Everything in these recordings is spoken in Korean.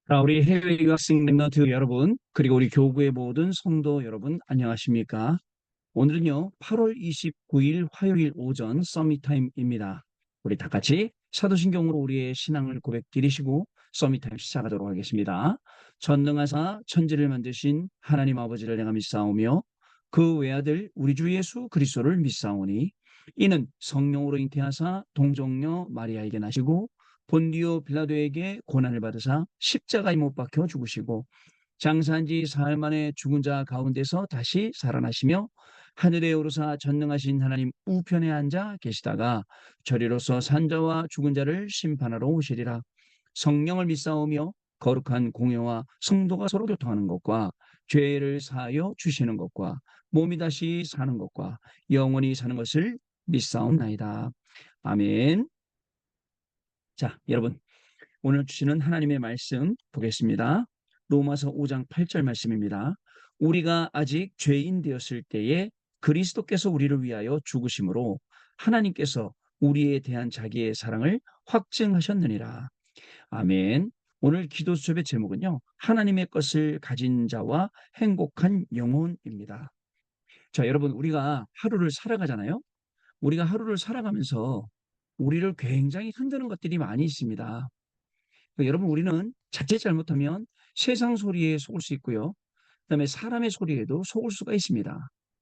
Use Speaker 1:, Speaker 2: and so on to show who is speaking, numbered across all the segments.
Speaker 1: 자, 우리 해외 유학생 랩런트 여러분, 그리고 우리 교구의 모든 성도 여러분, 안녕하십니까? 오늘은요, 8월 29일 화요일 오전 서밋타임입니다. 우리 다 같이 사도신경으로 우리의 신앙을 고백드리시고 서밋타임 시작하도록 하겠습니다. 전능하사 천지를 만드신 하나님 아버지를 내가 믿사오며 그 외아들 우리 주 예수 그리스도를 믿사오니 이는 성령으로 잉태하사 동정녀 마리아에게 나시고 본디오 빌라도에게 고난을 받으사 십자가에 못 박혀 죽으시고 장사한 지 사흘 만에 죽은 자 가운데서 다시 살아나시며 하늘에 오르사 전능하신 하나님 우편에 앉아 계시다가 저리로서 산자와 죽은 자를 심판하러 오시리라. 성령을 믿사오며 거룩한 공예와 성도가 서로 교통하는 것과 죄를 사하여 주시는 것과 몸이 다시 사는 것과 영원히 사는 것을 믿사옵나이다. 아멘. 자, 여러분, 오늘 주시는 하나님의 말씀 보겠습니다. 로마서 5장 8절 말씀입니다. 우리가 아직 죄인 되었을 때에 그리스도께서 우리를 위하여 죽으심으로 하나님께서 우리에 대한 자기의 사랑을 확증하셨느니라. 아멘. 오늘 기도 수첩의 제목은요, 하나님의 것을 가진 자와 행복한 영혼입니다. 자, 여러분, 우리가 하루를 살아가잖아요. 우리가 하루를 살아가면서 우리를 굉장히 흔드는 것들이 많이 있습니다. 여러분, 우리는 자칫 잘못하면 세상 소리에 속을 수 있고요. 그다음에 사람의 소리에도 속을 수가 있습니다.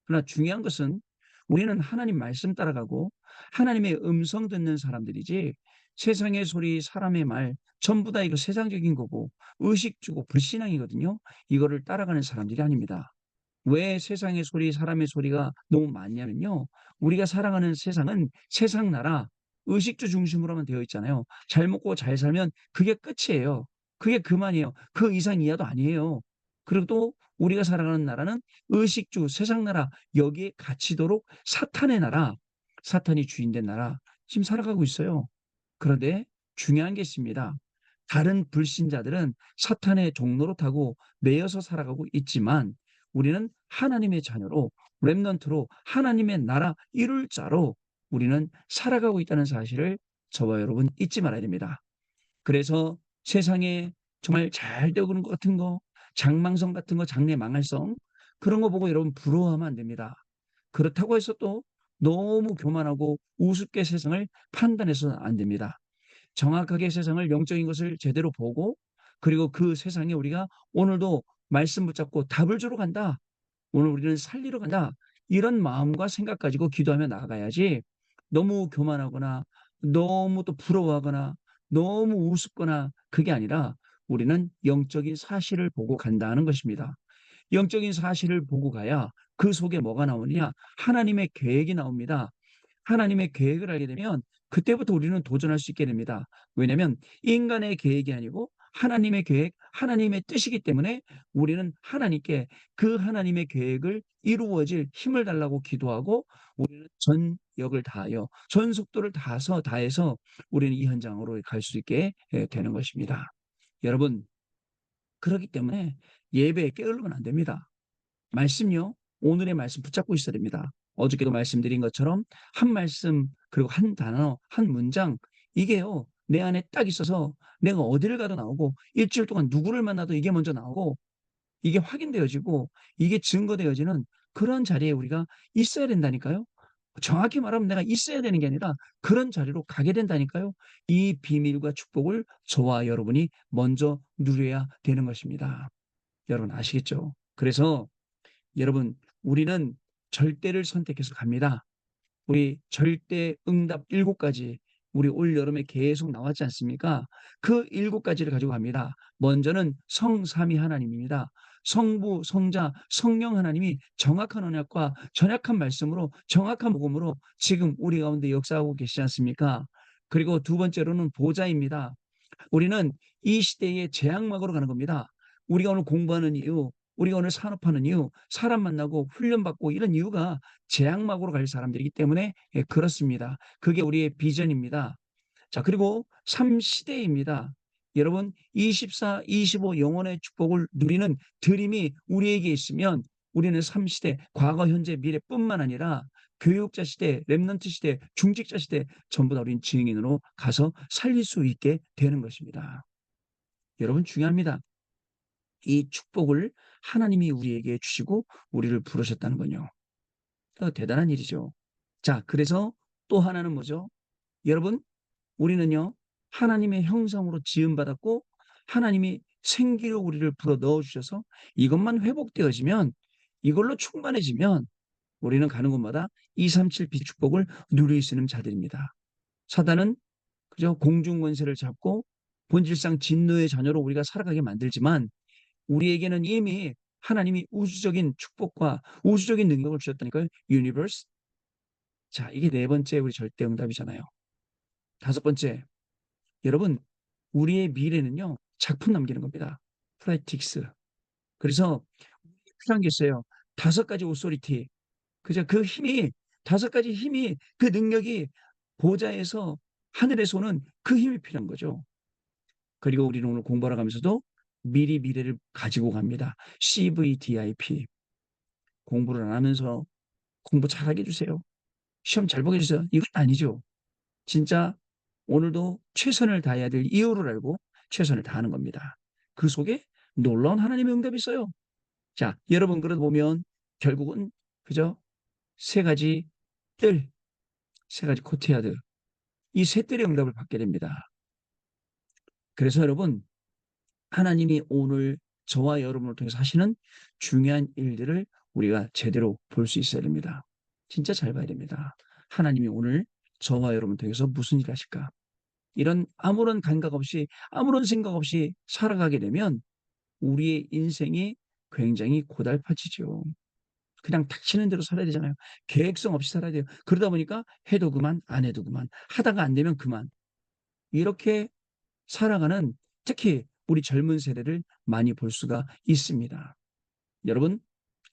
Speaker 1: 그러나 중요한 것은 우리는 하나님 말씀 따라가고 하나님의 음성 듣는 사람들이지, 세상의 소리, 사람의 말 전부 다 이거 세상적인 거고 의식주고 불신앙이거든요. 이거를 따라가는 사람들이 아닙니다. 왜 세상의 소리, 사람의 소리가 너무 많냐면요, 우리가 살아가는 세상은 세상 나라, 의식주 중심으로만 되어 있잖아요. 잘 먹고 잘 살면 그게 끝이에요. 그게 그만이에요. 그 이상 이하도 아니에요. 그리고 또 우리가 살아가는 나라는 의식주, 세상 나라, 여기에 갇히도록 사탄의 나라, 사탄이 주인된 나라, 지금 살아가고 있어요. 그런데 중요한 게 있습니다. 다른 불신자들은 사탄의 종로로 타고 매여서 살아가고 있지만 우리는 하나님의 자녀로, 렘넌트로, 하나님의 나라 이룰 자로 우리는 살아가고 있다는 사실을 저와 여러분 잊지 말아야 됩니다. 그래서 세상에 정말 잘 되고 있는 것 같은 거, 장망성 같은 거, 장래 망할성, 그런 거 보고 여러분 부러워하면 안 됩니다. 그렇다고 해서 또 너무 교만하고 우습게 세상을 판단해서는 안 됩니다. 정확하게 세상을, 영적인 것을 제대로 보고, 그리고 그 세상에 우리가 오늘도 말씀 붙잡고 답을 주러 간다. 오늘 우리는 살리러 간다. 이런 마음과 생각 가지고 기도하며 나아가야지, 너무 교만하거나 너무 또 부러워하거나 너무 우습거나 그게 아니라 우리는 영적인 사실을 보고 간다는 것입니다. 영적인 사실을 보고 가야 그 속에 뭐가 나오느냐? 하나님의 계획이 나옵니다. 하나님의 계획을 알게 되면 그때부터 우리는 도전할 수 있게 됩니다. 왜냐하면 인간의 계획이 아니고 하나님의 계획, 하나님의 뜻이기 때문에 우리는 하나님께 그 하나님의 계획을 이루어질 힘을 달라고 기도하고, 우리는 전력을 다하여 전 속도를 다해서 우리는 이 현장으로 갈 수 있게 되는 것입니다. 여러분, 그렇기 때문에 예배에 게으르면 안 됩니다. 말씀요. 오늘의 말씀 붙잡고 있어야 됩니다. 어저께도 말씀드린 것처럼 한 말씀, 그리고 한 단어, 한 문장, 이게요, 내 안에 딱 있어서 내가 어디를 가도 나오고 일주일 동안 누구를 만나도 이게 먼저 나오고 이게 확인되어지고 이게 증거되어지는 그런 자리에 우리가 있어야 된다니까요. 정확히 말하면 내가 있어야 되는 게 아니라 그런 자리로 가게 된다니까요. 이 비밀과 축복을 저와 여러분이 먼저 누려야 되는 것입니다. 여러분 아시겠죠? 그래서 여러분, 우리는 절대를 선택해서 갑니다. 우리 절대 응답 7가지, 우리 올 여름에 계속 나왔지 않습니까? 그 7가지를 가지고 갑니다. 먼저는 성삼위 하나님입니다. 성부, 성자, 성령 하나님이 정확한 언약과 전약한 말씀으로, 정확한 복음으로 지금 우리 가운데 역사하고 계시지 않습니까? 그리고 두 번째로는 보좌입니다. 우리는 이 시대의 제약막으로 가는 겁니다. 우리가 오늘 공부하는 이유, 우리가 오늘 산업하는 이유, 사람 만나고 훈련받고 이런 이유가 제약막으로 갈 사람들이기 때문에 그렇습니다. 그게 우리의 비전입니다. 자, 그리고 3시대입니다. 여러분, 24, 25 영혼의 축복을 누리는 드림이 우리에게 있으면 우리는 3시대, 과거, 현재, 미래뿐만 아니라 교육자 시대, 랩넌트 시대, 중직자 시대 전부 다 우리는 증인으로 가서 살릴 수 있게 되는 것입니다. 여러분 중요합니다. 이 축복을 하나님이 우리에게 주시고 우리를 부르셨다는 건요. 대단한 일이죠. 자, 그래서 또 하나는 뭐죠? 여러분, 우리는요, 하나님의 형상으로 지음받았고, 하나님이 생기로 우리를 불어 넣어 주셔서 이것만 회복되어지면, 이걸로 충만해지면, 우리는 가는 곳마다 237 비축복을 누릴 수 있는 자들입니다. 사단은 그저 공중 권세를 잡고 본질상 진노의 자녀로 우리가 살아가게 만들지만 우리에게는 이미 하나님이 우주적인 축복과 우주적인 능력을 주셨다니까요. 유니버스. 자, 이게 네 번째 우리 절대 응답이잖아요. 다섯 번째, 여러분, 우리의 미래는요, 작품 남기는 겁니다. 프레틱스. 그래서 필요한 게 있어요. 다섯 가지 오소리티. 그죠? 그 힘이, 다섯 가지 힘이, 그 능력이 보좌에서 하늘에서 오는 그 힘이 필요한 거죠. 그리고 우리는 오늘 공부하러 가면서도 미리 미래를 가지고 갑니다. CVDIP. 공부를 안 하면서 공부 잘하게 해주세요. 시험 잘 보게 해주세요. 이건 아니죠. 진짜 오늘도 최선을 다해야 될 이유를 알고 최선을 다하는 겁니다. 그 속에 놀라운 하나님의 응답이 있어요. 자, 여러분 그러다 보면 결국은 그저 세 가지 뜰, 세 가지 코트야드, 이 세 뜰의 응답을 받게 됩니다. 그래서 여러분 하나님이 오늘 저와 여러분을 통해서 하시는 중요한 일들을 우리가 제대로 볼 수 있어야 됩니다. 진짜 잘 봐야 됩니다. 하나님이 오늘 저와 여러분을 통해서 무슨 일을 하실까? 이런 아무런 감각 없이 아무런 생각 없이 살아가게 되면 우리의 인생이 굉장히 고달파지죠. 그냥 닥치는 대로 살아야 되잖아요. 계획성 없이 살아야 돼요. 그러다 보니까 해도 그만, 안 해도 그만, 하다가 안 되면 그만. 이렇게 살아가는 특히 우리 젊은 세대를 많이 볼 수가 있습니다. 여러분,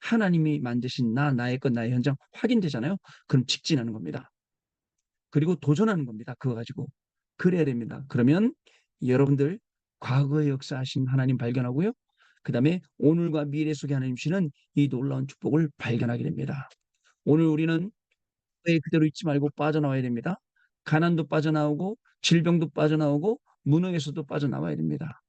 Speaker 1: 하나님이 만드신 나의 것, 나의 현장 확인되잖아요. 그럼 직진하는 겁니다. 그리고 도전하는 겁니다. 그거 가지고. 그래야 됩니다. 그러면 여러분들 과거의 역사하신 하나님 발견하고요. 그 다음에 오늘과 미래 속에 하나님 주시는 이 놀라운 축복을 발견하게 됩니다. 오늘 우리는 그대로 있지 말고 빠져나와야 됩니다. 가난도 빠져나오고 질병도 빠져나오고 무능에서도 빠져나와야 됩니다.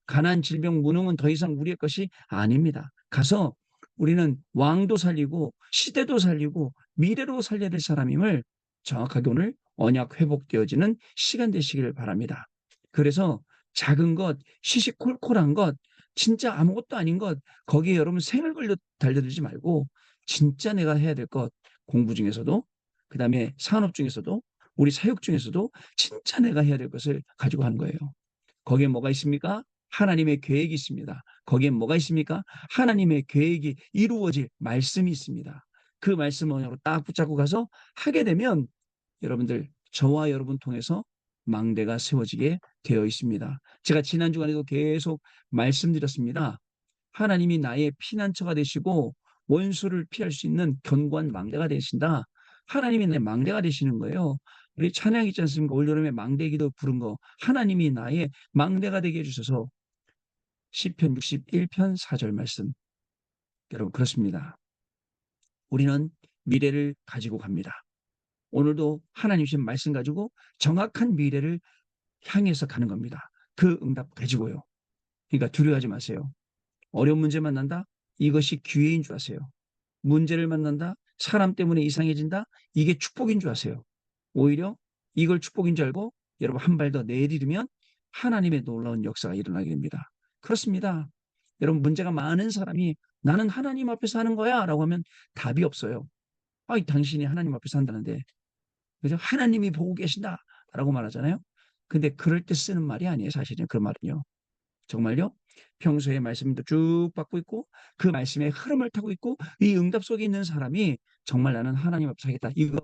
Speaker 1: 가난, 질병, 무능은 더 이상 우리의 것이 아닙니다. 가서 우리는 왕도 살리고 시대도 살리고 미래로 살려야 될 사람임을 정확하게 오늘 언약 회복되어지는 시간 되시기를 바랍니다. 그래서 작은 것, 시시콜콜한 것, 진짜 아무것도 아닌 것, 거기에 여러분 생을 걸려 달려들지 말고 진짜 내가 해야 될 것, 공부 중에서도 그 다음에 산업 중에서도 우리 사역 중에서도 진짜 내가 해야 될 것을 가지고 하는 거예요. 거기에 뭐가 있습니까? 하나님의 계획이 있습니다. 거기에 뭐가 있습니까? 하나님의 계획이 이루어질 말씀이 있습니다. 그 말씀 언어로 딱 붙잡고 가서 하게 되면 여러분들 저와 여러분 통해서 망대가 세워지게 되어 있습니다. 제가 지난 주간에도 계속 말씀드렸습니다. 하나님이 나의 피난처가 되시고 원수를 피할 수 있는 견고한 망대가 되신다. 하나님이 내 망대가 되시는 거예요. 우리 찬양 있지 않습니까? 올여름에 망대 기도 부른 거. 하나님이 나의 망대가 되게 해주셔서 시편 61편 4절 말씀. 여러분 그렇습니다. 우리는 미래를 가지고 갑니다. 오늘도 하나님 주신 말씀 가지고 정확한 미래를 향해서 가는 겁니다. 그 응답 가지고요. 그러니까 두려워하지 마세요. 어려운 문제 만난다? 이것이 기회인 줄 아세요. 문제를 만난다? 사람 때문에 이상해진다? 이게 축복인 줄 아세요. 오히려 이걸 축복인 줄 알고 여러분 한 발 더 내디디면 하나님의 놀라운 역사가 일어나게 됩니다. 그렇습니다. 여러분 문제가 많은 사람이 나는 하나님 앞에서 하는 거야 라고 하면 답이 없어요. 아, 당신이 하나님 앞에서 한다는데 그죠? 하나님이 보고 계신다 라고 말하잖아요. 근데 그럴 때 쓰는 말이 아니에요. 사실은 그 말은요. 정말요? 평소에 말씀도 쭉 받고 있고 그 말씀의 흐름을 타고 있고 이 응답 속에 있는 사람이 정말 나는 하나님 앞에 서겠다. 이거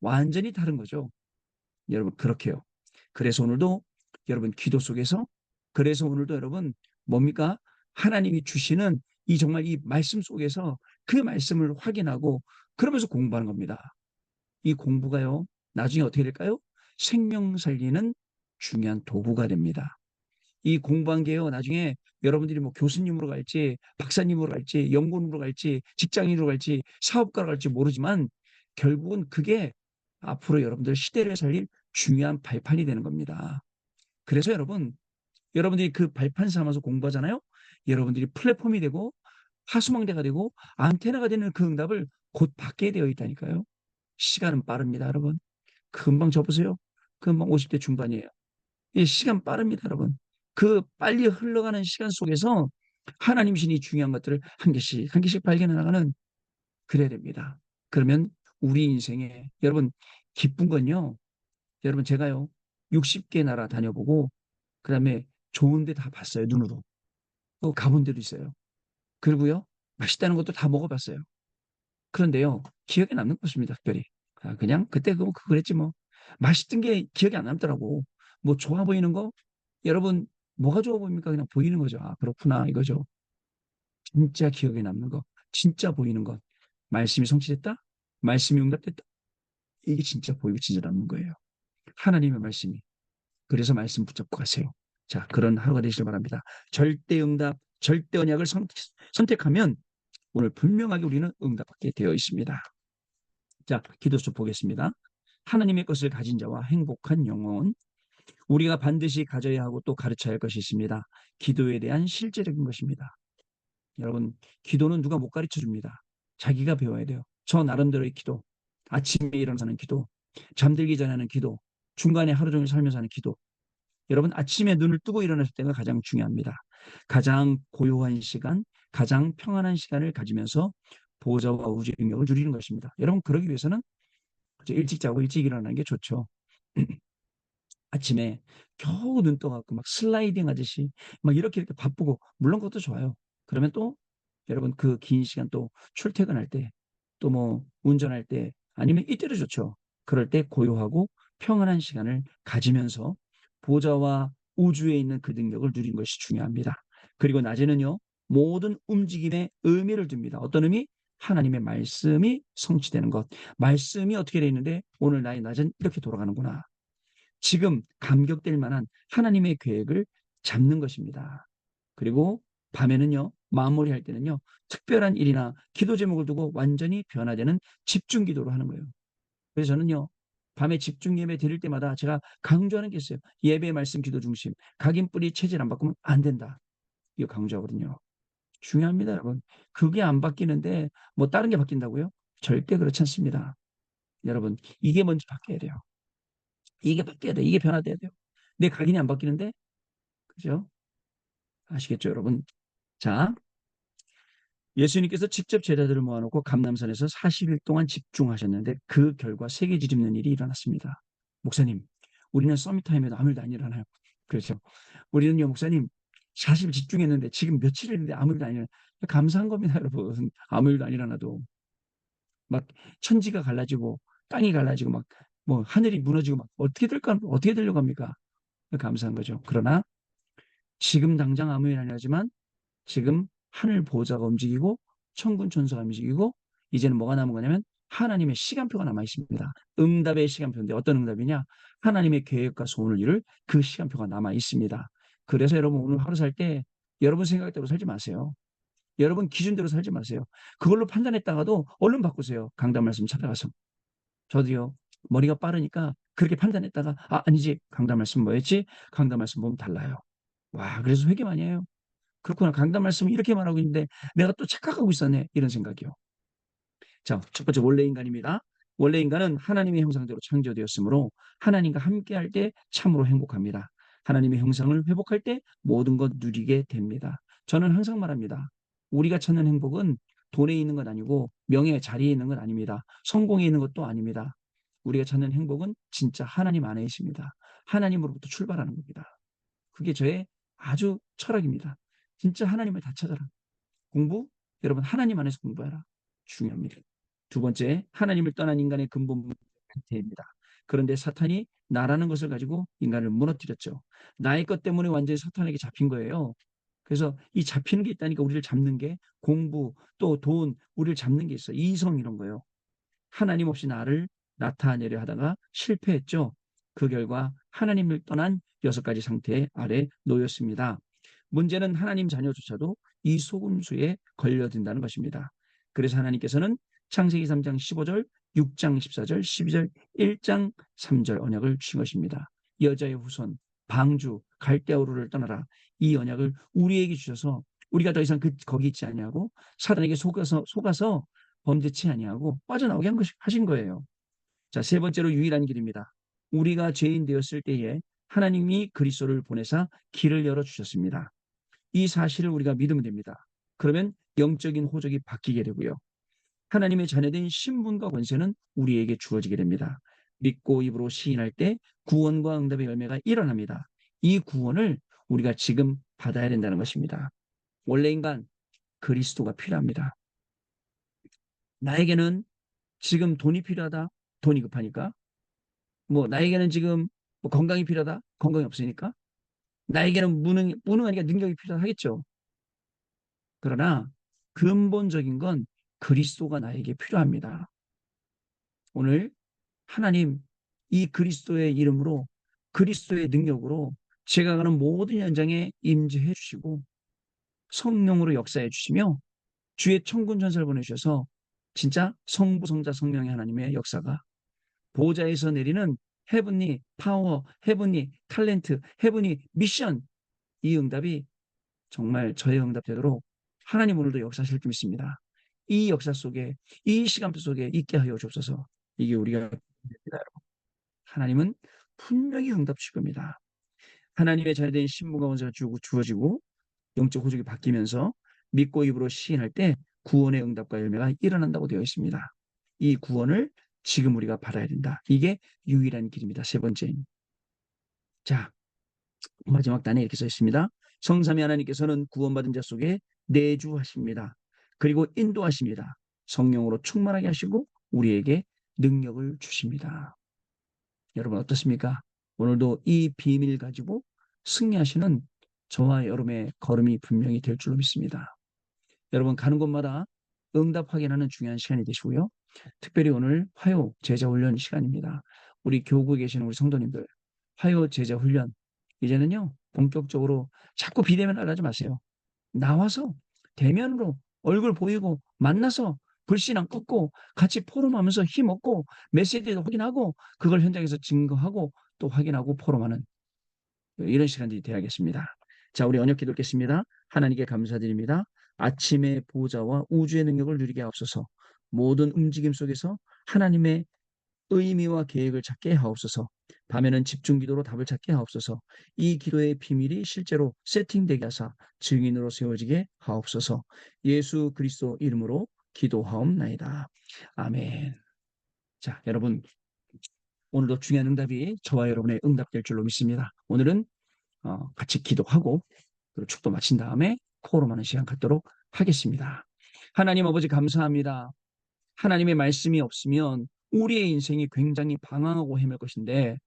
Speaker 1: 완전히 다른 거죠. 여러분 그렇게요. 그래서 오늘도 여러분 기도 속에서 그래서 오늘도 여러분 뭡니까? 하나님이 주시는 이 정말 이 말씀 속에서 그 말씀을 확인하고 그러면서 공부하는 겁니다. 이 공부가요. 나중에 어떻게 될까요? 생명 살리는 중요한 도구가 됩니다. 이 공부한 게요. 나중에 여러분들이 뭐 교수님으로 갈지 박사님으로 갈지 연구원으로 갈지 직장인으로 갈지 사업가로 갈지 모르지만 결국은 그게 앞으로 여러분들 시대를 살릴 중요한 발판이 되는 겁니다. 그래서 여러분 여러분들이 그 발판 삼아서 공부하잖아요. 여러분들이 플랫폼이 되고 하수망대가 되고 안테나가 되는 그 응답을 곧 받게 되어 있다니까요. 시간은 빠릅니다, 여러분. 금방 접으세요. 금방 50대 중반이에요. 이 시간 빠릅니다, 여러분. 그 빨리 흘러가는 시간 속에서 하나님 신이 중요한 것들을 한 개씩 한 개씩 발견해 나가는 그래야 됩니다. 그러면 우리 인생에 여러분 기쁜 건요. 여러분 제가요 60개 나라 다녀보고 그다음에 좋은 데 다 봤어요, 눈으로. 또 가본 데도 있어요. 그리고요 맛있다는 것도 다 먹어봤어요. 그런데요 기억에 남는 것입니다, 특별히. 그냥 그때 그랬지 뭐. 맛있던 게 기억이 안 남더라고. 뭐 좋아 보이는 거 여러분 뭐가 좋아 보입니까? 그냥 보이는 거죠. 아 그렇구나 이거죠. 진짜 기억에 남는 거, 진짜 보이는 것. 말씀이 성취됐다? 말씀이 응답됐다? 이게 진짜 보이고 진짜 남는 거예요. 하나님의 말씀이. 그래서 말씀 붙잡고 가세요. 자, 그런 하루가 되시길 바랍니다. 절대 응답, 절대 언약을 선택하면 오늘 분명하게 우리는 응답받게 되어 있습니다. 자, 기도수 보겠습니다. 하나님의 것을 가진 자와 행복한 영혼. 우리가 반드시 가져야 하고 또 가르쳐야 할 것이 있습니다. 기도에 대한 실제적인 것입니다. 여러분, 기도는 누가 못 가르쳐 줍니다. 자기가 배워야 돼요. 저 나름대로의 기도, 아침에 일어나서 하는 기도, 잠들기 전에 하는 기도, 중간에 하루 종일 살면서 하는 기도. 여러분, 아침에 눈을 뜨고 일어났을 때가 가장 중요합니다. 가장 고요한 시간, 가장 평안한 시간을 가지면서 보호자와 우주의 능력을 누리는 것입니다. 여러분, 그러기 위해서는 일찍 자고 일찍 일어나는 게 좋죠. 아침에 겨우 눈 떠갖고 막 슬라이딩 하듯이 막 이렇게 바쁘고 물론 그것도 좋아요. 그러면 또 여러분 그 긴 시간 또 출퇴근할 때 또 뭐 운전할 때 아니면 이때도 좋죠. 그럴 때 고요하고 평안한 시간을 가지면서 보좌와 우주에 있는 그 능력을 누리는 것이 중요합니다. 그리고 낮에는요 모든 움직임에 의미를 둡니다. 어떤 의미? 하나님의 말씀이 성취되는 것. 말씀이 어떻게 되어 있는데 오늘 나의 낮은 이렇게 돌아가는구나. 지금 감격될 만한 하나님의 계획을 잡는 것입니다. 그리고 밤에는요, 마무리할 때는요, 특별한 일이나 기도 제목을 두고 완전히 변화되는 집중 기도를 하는 거예요. 그래서 저는요, 밤에 집중 예배 드릴 때마다 제가 강조하는 게 있어요. 예배 말씀 기도 중심. 각인뿌리 체질 안 바꾸면 안 된다. 이거 강조하거든요. 중요합니다, 여러분. 그게 안 바뀌는데 뭐 다른 게 바뀐다고요? 절대 그렇지 않습니다. 여러분, 이게 먼저 바뀌어야 돼요. 이게 바뀌어야 돼. 이게 변화돼야 돼요. 내 각인이 안 바뀌는데, 그죠? 아시겠죠, 여러분? 자, 예수님께서 직접 제자들을 모아놓고 감람산에서 40일 동안 집중하셨는데 그 결과 세계 뒤집는 일이 일어났습니다. 목사님, 우리는 서밋타임에도 아무 일도 안 일어나요. 그렇죠. 우리는요, 목사님, 40일 집중했는데 지금 며칠 했는데 아무 일도 안 일어나요. 감사한 겁니다, 여러분. 아무 일도 안 일어나도. 막 천지가 갈라지고 땅이 갈라지고 막 뭐 하늘이 무너지고 막 어떻게 되려고 합니까? 감사한 거죠. 그러나 지금 당장 아무 일 아니지만 지금 하늘 보호자가 움직이고 천군 천사가 움직이고 이제는 뭐가 남은 거냐면 하나님의 시간표가 남아 있습니다. 응답의 시간표인데 어떤 응답이냐? 하나님의 계획과 소원을 이룰 그 시간표가 남아 있습니다. 그래서 여러분 오늘 하루 살 때 여러분 생각대로 살지 마세요. 여러분 기준대로 살지 마세요. 그걸로 판단했다가도 얼른 바꾸세요. 강단 말씀 찾아가서. 저도요. 머리가 빠르니까 그렇게 판단했다가 아니지. 강단 말씀 뭐였지? 강단 말씀 보면 달라요. 와, 그래서 회개 많이 해요. 그렇구나. 강단 말씀을 이렇게 말하고 있는데 내가 또 착각하고 있었네. 이런 생각이요. 자, 첫 번째 원래 인간입니다. 원래 인간은 하나님의 형상대로 창조되었으므로 하나님과 함께할 때 참으로 행복합니다. 하나님의 형상을 회복할 때 모든 것 누리게 됩니다. 저는 항상 말합니다. 우리가 찾는 행복은 돈에 있는 것 아니고 명예, 자리에 있는 것 아닙니다. 성공에 있는 것도 아닙니다. 우리가 찾는 행복은 진짜 하나님 안에 있습니다. 하나님으로부터 출발하는 겁니다. 그게 저의 아주 철학입니다. 진짜 하나님을 다 찾아라. 공부? 여러분 하나님 안에서 공부해라. 중요합니다. 두 번째, 하나님을 떠난 인간의 근본 문제입니다. 그런데 사탄이 나라는 것을 가지고 인간을 무너뜨렸죠. 나의 것 때문에 완전히 사탄에게 잡힌 거예요. 그래서 이 잡히는 게 있다니까 우리를 잡는 게 공부, 또 돈, 우리를 잡는 게 있어. 이성 이런 거요. 하나님 없이 나를 나타내려 하다가 실패했죠. 그 결과 하나님을 떠난 6가지 상태 아래 놓였습니다. 문제는 하나님 자녀조차도 이 속음수에 걸려든다는 것입니다. 그래서 하나님께서는 창세기 3장 15절, 6장 14절, 12절, 1장 3절 언약을 주신 것입니다. 여자의 후손, 방주 갈대아우르를 떠나라. 이 언약을 우리에게 주셔서 우리가 더 이상 거기 있지 아니하고 사단에게 속아서 범죄치 아니하고 빠져나오게 하신 거예요. 자, 세 번째로 유일한 길입니다. 우리가 죄인 되었을 때에 하나님이 그리스도를 보내사 길을 열어 주셨습니다. 이 사실을 우리가 믿으면 됩니다. 그러면 영적인 호적이 바뀌게 되고요. 하나님의 자녀된 신분과 권세는 우리에게 주어지게 됩니다. 믿고 입으로 시인할 때 구원과 응답의 열매가 일어납니다. 이 구원을 우리가 지금 받아야 된다는 것입니다. 원래 인간 그리스도가 필요합니다. 나에게는 지금 돈이 필요하다. 돈이 급하니까. 뭐 나에게는 지금 뭐 건강이 필요하다. 건강이 없으니까. 나에게는 무능하니까 능력이 필요하겠죠. 그러나 근본적인 건 그리스도가 나에게 필요합니다. 오늘 하나님 이 그리스도의 이름으로 그리스도의 능력으로 제가 가는 모든 현장에 임재해 주시고 성령으로 역사해 주시며 주의 천군 천사를 보내주셔서 진짜 성부 성자 성령의 하나님의 역사가 보좌에서 내리는 헤븐리 파워, 헤븐리 탤런트, 헤븐리 미션 이 응답이 정말 저의 응답 되도록 하나님 오늘도 역사하실 줄 믿습니다. 이 역사 속에 이 시간표 속에 있게 하여 주옵소서. 이게 우리가 하나님은 분명히 응답 주실 겁니다. 하나님의 자녀된 신분과 권세가 주어지고 영적 호적이 바뀌면서 믿고 입으로 시인할 때 구원의 응답과 열매가 일어난다고 되어 있습니다. 이 구원을 지금 우리가 받아야 된다. 이게 유일한 길입니다. 세 번째. 자, 마지막 단에 이렇게 써 있습니다. 성삼위 하나님께서는 구원받은 자 속에 내주하십니다. 그리고 인도하십니다. 성령으로 충만하게 하시고 우리에게 능력을 주십니다. 여러분 어떻습니까? 오늘도 이 비밀 가지고 승리하시는 저와 여러분의 걸음이 분명히 될 줄로 믿습니다. 여러분 가는 곳마다 응답 확인하는 중요한 시간이 되시고요. 특별히 오늘 화요 제자훈련 시간입니다. 우리 교구에 계시는 우리 성도님들 화요 제자훈련 이제는요 본격적으로 자꾸 비대면을 하지 마세요. 나와서 대면으로 얼굴 보이고 만나서 불신 안 꺾고 같이 포럼하면서 힘없고 메시지도 확인하고 그걸 현장에서 증거하고 또 확인하고 포럼하는 이런 시간들이 되어야겠습니다. 자, 우리 언약 기도하겠습니다. 하나님께 감사드립니다. 아침의 보좌와 우주의 능력을 누리게 하옵소서. 모든 움직임 속에서 하나님의 의미와 계획을 찾게 하옵소서. 밤에는 집중 기도로 답을 찾게 하옵소서. 이 기도의 비밀이 실제로 세팅되게 하사 증인으로 세워지게 하옵소서. 예수 그리스도 이름으로 기도하옵나이다. 아멘. 자, 여러분 오늘도 중요한 응답이 저와 여러분의 응답될 줄로 믿습니다. 오늘은 같이 기도하고 그리고 축도 마친 다음에 코로하는 시간 갖도록 하겠습니다. 하나님 아버지 감사합니다. 하나님의 말씀이 없으면 우리의 인생이 굉장히 방황하고 헤맬 것인데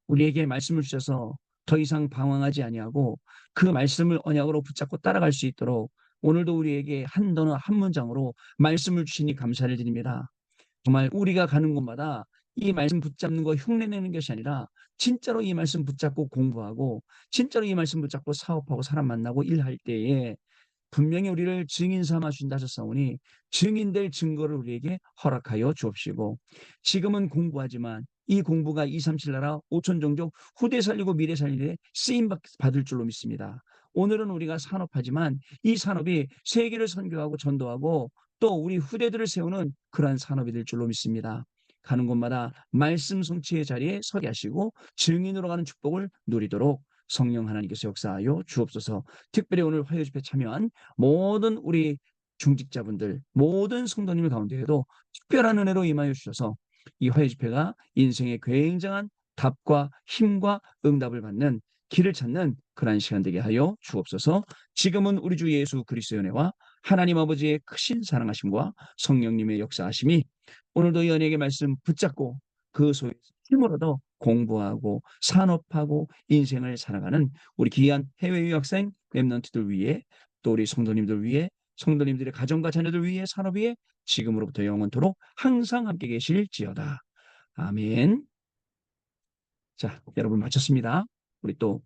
Speaker 1: 우리에게 말씀을 주셔서 더 이상 방황하지 아니하고 그 말씀을 언약으로 붙잡고 따라갈 수 있도록 오늘도 우리에게 한 단어 한 문장으로 말씀을 주시니 감사를 드립니다. 정말 우리가 가는 곳마다 이 말씀 붙잡는 거 흉내내는 것이 아니라 진짜로 이 말씀 붙잡고 공부하고 진짜로 이 말씀 붙잡고 사업하고 사람 만나고 일할 때에 분명히 우리를 증인 삼아 주신다 하셨사오니 증인될 증거를 우리에게 허락하여 주옵시고 지금은 공부하지만 이 공부가 237 나라 5천 종족 후대 살리고 미래 살리는 쓰임 받을 줄로 믿습니다. 오늘은 우리가 산업하지만 이 산업이 세계를 선교하고 전도하고 또 우리 후대들을 세우는 그러한 산업이 될 줄로 믿습니다. 가는 곳마다 말씀 성취의 자리에 서게 하시고 증인으로 가는 축복을 누리도록 성령 하나님께서 역사하여 주옵소서. 특별히 오늘 화요 집회 참여한 모든 우리 중직자분들 모든 성도님 가운데에도 특별한 은혜로 임하여 주셔서 이 화요 집회가 인생의 굉장한 답과 힘과 응답을 받는 길을 찾는 그러한 시간 되게 하여 주옵소서. 지금은 우리 주 예수 그리스도의 은혜와 하나님 아버지의 크신 사랑하심과 성령님의 역사하심이 오늘도 이 언약의 말씀 붙잡고 그 속에서 힘을 얻어 공부하고 산업하고 인생을 살아가는 우리 귀한 해외 유학생 랩런트들 위해 또 우리 성도님들 위해 성도님들의 가정과 자녀들 위해 산업 위해 지금으로부터 영원토록 항상 함께 계실지어다. 아멘. 자, 여러분 마쳤습니다. 우리 또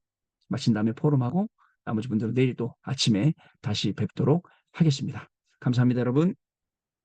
Speaker 1: 마친 다음에 포럼하고 나머지 분들은 내일 또 아침에 다시 뵙도록 하겠습니다. 감사합니다, 여러분.